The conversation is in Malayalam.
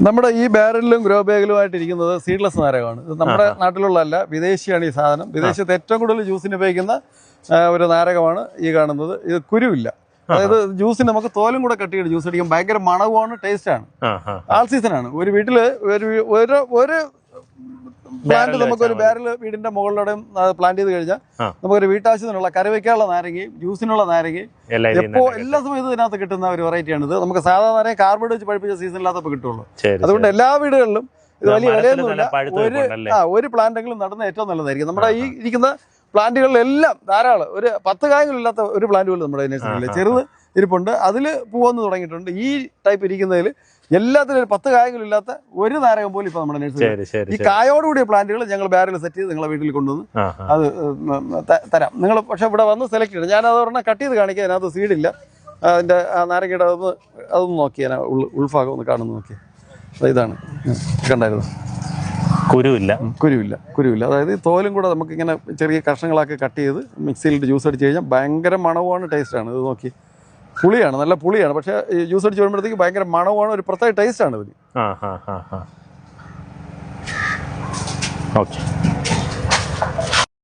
നമ്മുടെ ഈ ബാരലിലും ഗ്രോ ബാഗിലുമായിട്ടിരിക്കുന്നത് സീഡ്ലെസ് നാരകമാണ്. ഇത് നമ്മുടെ നാട്ടിലുള്ളതല്ല, വിദേശിയാണ് ഈ സാധനം. വിദേശത്ത് ഏറ്റവും കൂടുതൽ ജ്യൂസിന് ഉപയോഗിക്കുന്ന ഒരു നാരകമാണ് ഈ കാണുന്നത്. ഇത് കുരുവില്ല, അതായത് ജ്യൂസിന് നമുക്ക് തോലും കൂടെ കട്ടിയിട്ട് ജ്യൂസ് അടിക്കാൻ ഭയങ്കര മണവുമാണ്, ടേസ്റ്റാണ്. ആൾ സീസണാണ്. ഒരു വീട്ടില് ഒരു പ്ലാന്റ് നമുക്കൊരു ബാരൽ വീടിന്റെ മുകളിലൂടെ പ്ലാന്റ് ചെയ്ത് കഴിഞ്ഞാൽ നമുക്കൊരു വീട്ടാവശ്യത്തിനുള്ള കറി വയ്ക്കാനുള്ള നാരങ്ങയും ജ്യൂസിനുള്ള നാരങ്ങയും എല്ലാ സമയത്തും ഇതിനകത്ത് കിട്ടുന്ന ഒരു വെറൈറ്റിയാണ്. ഇത് നമുക്ക് സാധാരണ നാരങ്ങ കാർബൈഡ് വെച്ച് പഴിപ്പിച്ച സീസണില്ലാത്തപ്പോൾ കിട്ടുള്ളൂ. അതുകൊണ്ട് എല്ലാ വീടുകളിലും ഇത് വലിയ വിലയൊന്നുമില്ല. ഒരു പ്ലാന്റെങ്കിലും നടുന്ന ഏറ്റവും നല്ലതായിരിക്കും. നമ്മുടെ ഈ ഇരിക്കുന്ന പ്ലാന്റുകളിലെല്ലാം ധാരാളം ഒരു 10 കായങ്ങളില്ലാത്ത ഒരു പ്ലാന്റ് പോലും നമ്മുടെ നഴ്സറിയില്ല. ചെറുത് ഇരിപ്പുണ്ട്, അതിൽ പൂവന്ന് തുടങ്ങിയിട്ടുണ്ട്. ഈ ടൈപ്പ് ഇരിക്കുന്നതിൽ എല്ലാത്തിലും ഒരു 10 കായങ്ങളില്ലാത്ത ഒരു നാരകം പോലും ഇപ്പൊ നമ്മുടെ നഴ്സറി. ഈ കായോടുകൂടിയ പ്ലാന്റുകൾ ഞങ്ങൾ ബാരൽ സെറ്റ് ചെയ്ത് നിങ്ങളെ വീട്ടിൽ കൊണ്ടുവന്ന് അത് തരാം. നിങ്ങൾ പക്ഷെ ഇവിടെ വന്ന് സെലക്ട് ചെയ്യണം. ഞാൻ അത് ഒരെണ്ണം കട്ട് ചെയ്ത് കാണിക്കാം. അതിനകത്ത് സീഡില്ല. അതിന്റെ ആ നാരങ്ങയുടെ അതൊന്ന് നോക്കി, ഞാൻ ഉൾഭാഗം ഒന്ന് കാണുന്നു നോക്കി. ഇതാണ് കണ്ടായിരുന്നു, കുരുവില്ല. അതായത് തോലും കൂടെ നമുക്ക് ഇങ്ങനെ ചെറിയ കഷ്ണങ്ങളാക്കി കട്ട് ചെയ്ത് മിക്സിയിലിട്ട് ജ്യൂസ് അടിച്ച് കഴിഞ്ഞാൽ ഭയങ്കര മണവുമാണ്, ടേസ്റ്റാണ്. ഇത് നോക്കി, പുളിയാണ്, നല്ല പുളിയാണ്. പക്ഷെ ജ്യൂസ് അടിച്ച് വരുമ്പോഴത്തേക്ക് ഭയങ്കര മണവുമാണ്, ഒരു പ്രത്യേക ടേസ്റ്റാണ് ഇതിന്. ഓക്കെ.